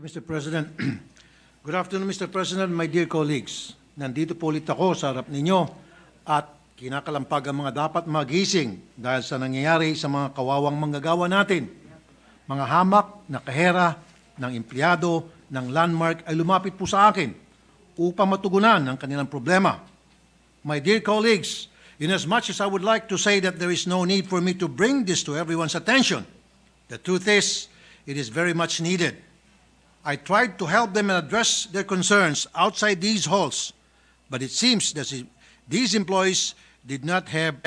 Mr. President. Good afternoon, Mr. President, my dear colleagues. Nandito po ulit ako sa harap ninyo at kinakalampag ang mga dapat magising dahil sa nangyayari sa mga kawawang manggagawa natin. Mga hamak na kahera ng empleyado ng Landmark ay lumapit po sa akin upang matugunan ang kanilang problema. My dear colleagues, inasmuch as I would like to say that there is no need for me to bring this to everyone's attention, the truth is, it is very much needed. I tried to help them and address their concerns outside these halls, but it seems that these employees did not have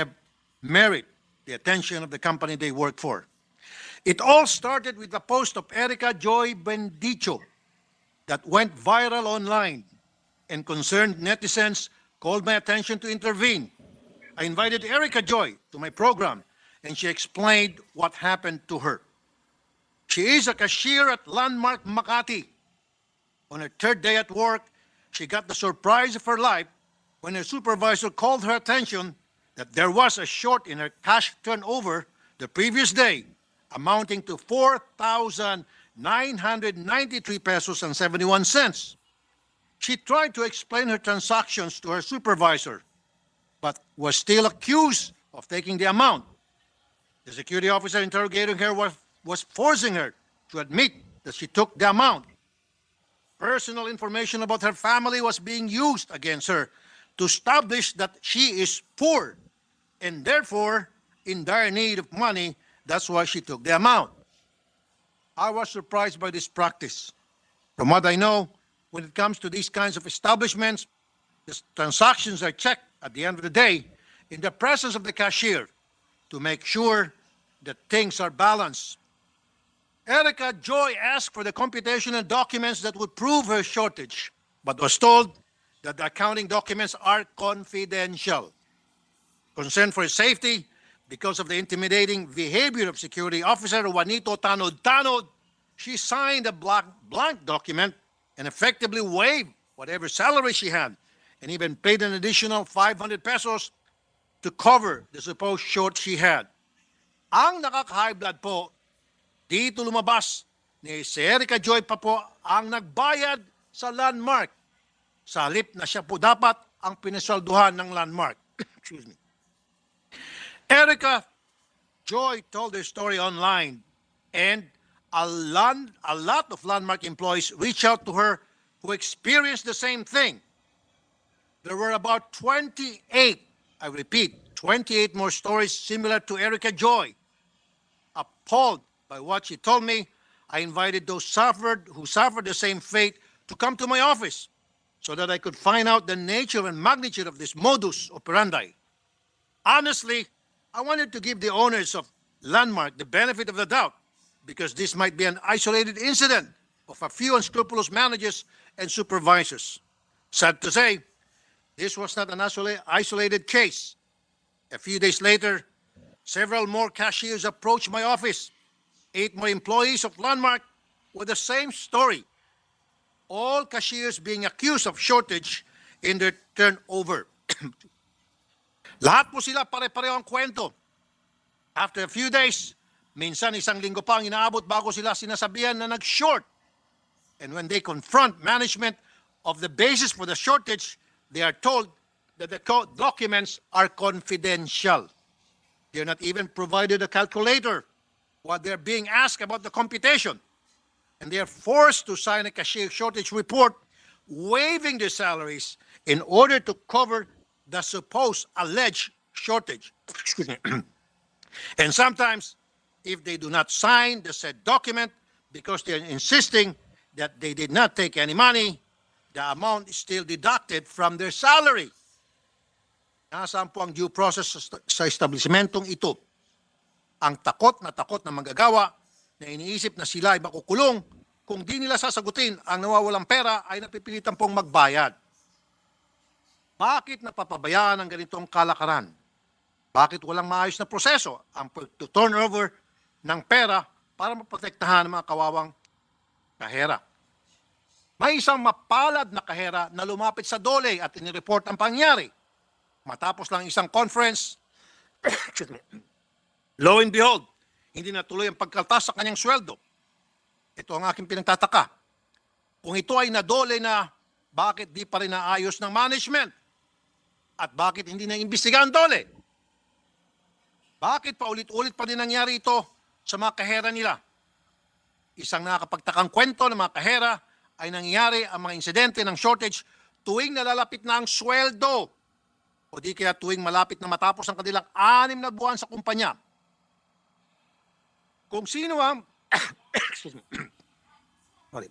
merit the attention of the company they work for. It all started with the post of Erica Joy Bendicho that went viral online, and concerned netizens called my attention to intervene. I invited Erica Joy to my program, and she explained what happened to her. She is a cashier at Landmark Makati. On her third day at work, she got the surprise of her life when her supervisor called her attention that there was a short in her cash turnover the previous day, amounting to 4,993 pesos and 71 cents. She tried to explain her transactions to her supervisor, but was still accused of taking the amount. The security officer interrogating her was forcing her to admit that she took the amount. Personal information about her family was being used against her to establish that she is poor and therefore in dire need of money. That's why she took the amount. I was surprised by this practice. From what I know, when it comes to these kinds of establishments, the transactions are checked at the end of the day in the presence of the cashier to make sure that things are balanced. Erica Joy asked for the computation and documents that would prove her shortage, but was told that the accounting documents are confidential. Concerned for his safety, because of the intimidating behavior of Security Officer Juanito Tanod, she signed a blank document and effectively waived whatever salary she had, and even paid an additional 500 pesos to cover the supposed short she had. Ang nakaka-high blood po, dito lumabas ni si Erica Joy pa po ang nagbayad sa Landmark. Sa halip na siya po dapat ang pinasalduhan ng Landmark. Excuse me. Erica Joy told her story online, and a lot of Landmark employees reached out to her who experienced the same thing. There were about 28, I repeat, 28 more stories similar to Erica Joy. Appalled by what she told me, I invited those who suffered the same fate to come to my office so that I could find out the nature and magnitude of this modus operandi. Honestly, I wanted to give the owners of Landmark the benefit of the doubt because this might be an isolated incident of a few unscrupulous managers and supervisors. Sad to say, this was not an isolated case. A few days later, several more cashiers approached my office. 8 more employees of Landmark with the same story. All cashiers being accused of shortage in their turnover. Lahat po sila pare-pareho ang kwento. After a few days, minsan isang linggo pa ang inaabot bago sila sinasabihan na nag-short. And when they confront management of the basis for the shortage, they are told that the documents are confidential. They're not even provided a calculator while they're being asked about the computation. And they are forced to sign a cashier shortage report waiving their salaries in order to cover the supposed alleged shortage. Excuse me. And sometimes, if they do not sign the said document because they're insisting that they did not take any money, the amount is still deducted from their salary. Nasaan po ang due process sa establishmentong ito? Ang takot na manggagawa na iniisip na sila ay makukulong kung di nila sasagutin ang nawawalang pera ay napipilitan pong magbayad. Bakit napapabayaan ang ganitong kalakaran? Bakit walang maayos na proseso ang turnover ng pera para maprotektahan ang mga kawawang kahera? May isang mapalad na kahera na lumapit sa DOLE at inireport ang pangyari. Matapos lang isang conference, lo and behold, hindi natuloy ang pagkaltas sa kanyang sweldo. Ito ang aking pinagtataka. Kung ito ay nadole na, bakit di pa rin naayos ng management? At bakit hindi na imbestigahan dole? Bakit paulit-ulit pa din nangyari ito sa mga kahera nila? Isang nakakapagtakang kwento ng mga kahera ay nangyayari ang mga insidente ng shortage tuwing nalalapit na ang sweldo o di kaya tuwing malapit na matapos ang kanilang 6 na buwan sa kumpanya. Kung sino ang excuse me. Sorry.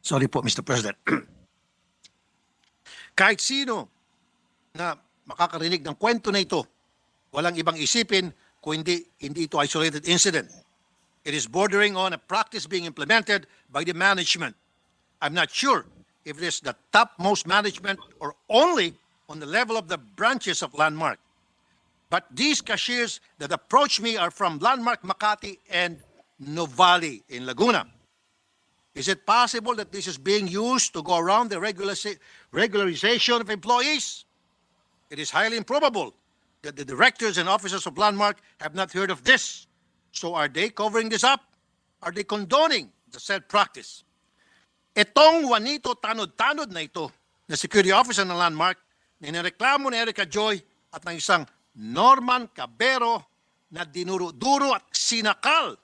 Sorry po, Mr. President. Kahit sino na makakarinig ng kwento na ito, walang ibang isipin kung hindi ito isolated incident. It is bordering on a practice being implemented by the management. I'm not sure if it is the topmost management or only on the level of the branches of Landmark. But these cashiers that approach me are from Landmark Makati and Novali in Laguna. Is it possible that this is being used to go around the regularization of employees? It is highly improbable that the directors and officers of Landmark have not heard of this. So are they covering this up? Are they condoning the said practice? Itong Juanito Tanod-Tanod na ito, na security officer ng Landmark, na nireklamo ni Erica Joy at ng isang Norman Cabero na dinuro-duro at sinakal.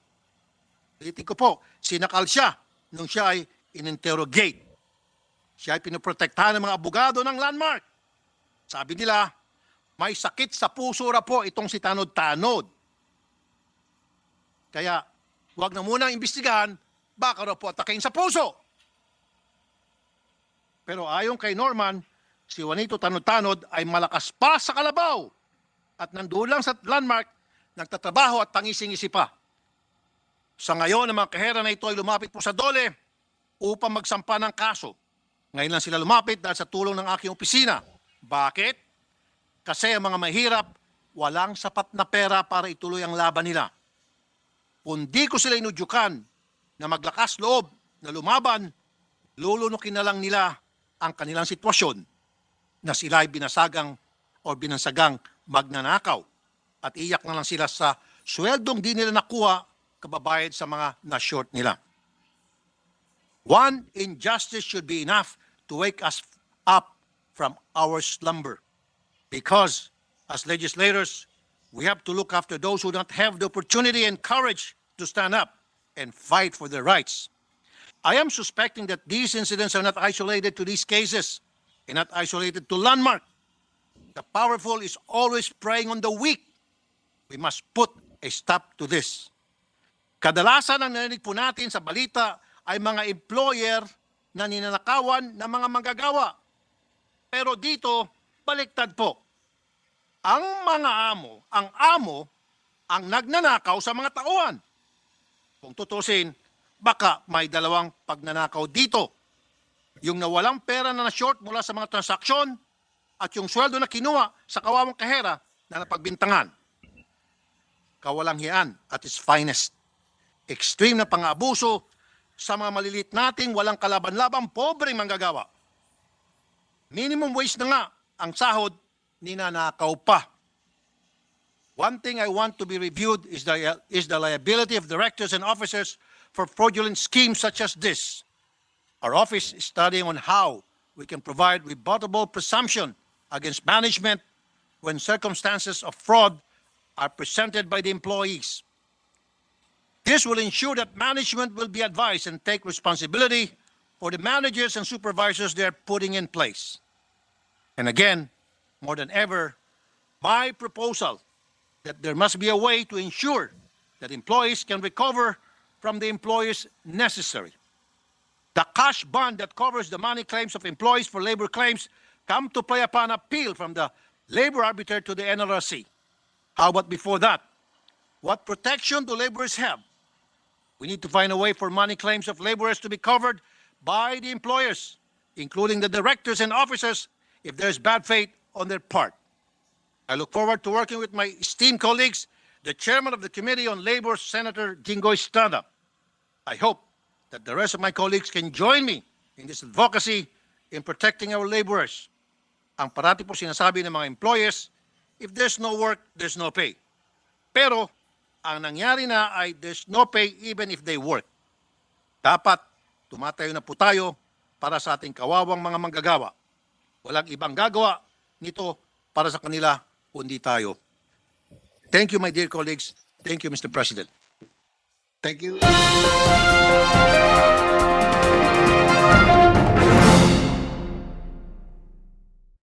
Ulitin ko po, sinakal siya nung siya ay in-interrogate. Siya ay pinoprotektahan ng mga abogado ng Landmark. Sabi nila, may sakit sa puso ra po itong si Tanod-Tanod. Kaya, huwag na munang imbestigahan, baka raw po atakin sa puso. Pero ayon kay Norman, si Juanito Tanod-Tanod ay malakas pa sa kalabaw at nandoon lang sa Landmark, nagtatrabaho at tangising-isi pa. Sa ngayon, ang mga kahera na ito ay lumapit po sa DOLE upang magsampa ng kaso. Ngayon lang sila lumapit dahil sa tulong ng aking opisina. Bakit? Kasi ang mga mahirap, walang sapat na pera para ituloy ang laban nila. Kung di ko sila inudyukan na maglakas loob na lumaban, lulunukin na lang nila ang kanilang sitwasyon na sila ay binasagang o binansagang magnanakaw at iyak na lang sila sa sweldong di nila nakuha kababayad sa mga na-short nila. One injustice should be enough to wake us up from our slumber because as legislators, we have to look after those who don't have the opportunity and courage to stand up and fight for their rights. I am suspecting that these incidents are not isolated to these cases and not isolated to Landmark. The powerful is always preying on the weak. We must put a stop to this. Kadalasan ang narinig po natin sa balita ay mga employer na ninanakawan ng mga manggagawa. Pero dito, baliktad po. Ang mga amo, ang nagnanakaw sa mga tauhan. Kung tutusin, baka may dalawang pagnanakaw dito. Yung nawalang pera na na-short mula sa mga transaksyon at yung sweldo na kinuha sa kawawang kahera na napagbintangan. Kawalanghyan at its finest. Extreme na pang-abuso sa mga malilit nating walang kalaban-laban pobreng manggagawa. Minimum wage na nga ang sahod, ninanakaw pa. One thing I want to be reviewed is the liability of directors and officers for fraudulent schemes such as this. Our office is studying on how we can provide rebuttable presumption against management when circumstances of fraud are presented by the employees. This will ensure that management will be advised and take responsibility for the managers and supervisors they are putting in place. And again, more than ever, my proposal that there must be a way to ensure that employees can recover from the employers necessary. The cash bond that covers the money claims of employees for labor claims come to play upon appeal from the labor arbiter to the NLRC. How about before that? What protection do laborers have? We need to find a way for money claims of laborers to be covered by the employers, including the directors and officers, if there's bad faith on their part. I look forward to working with my esteemed colleagues, the chairman of the Committee on Labor, Senator Jinggoy Estrada. I hope that the rest of my colleagues can join me in this advocacy in protecting our laborers. Ang parati po sinasabi ng mga employers, if there's no work, there's no pay. Pero, ang nangyari na ay there's no pay even if they work. Dapat, tumatayo na po tayo para sa ating kawawang mga manggagawa. Walang ibang gagawa nito para sa kanila, kundi tayo. Thank you, my dear colleagues. Thank you, Mr. President. Thank you.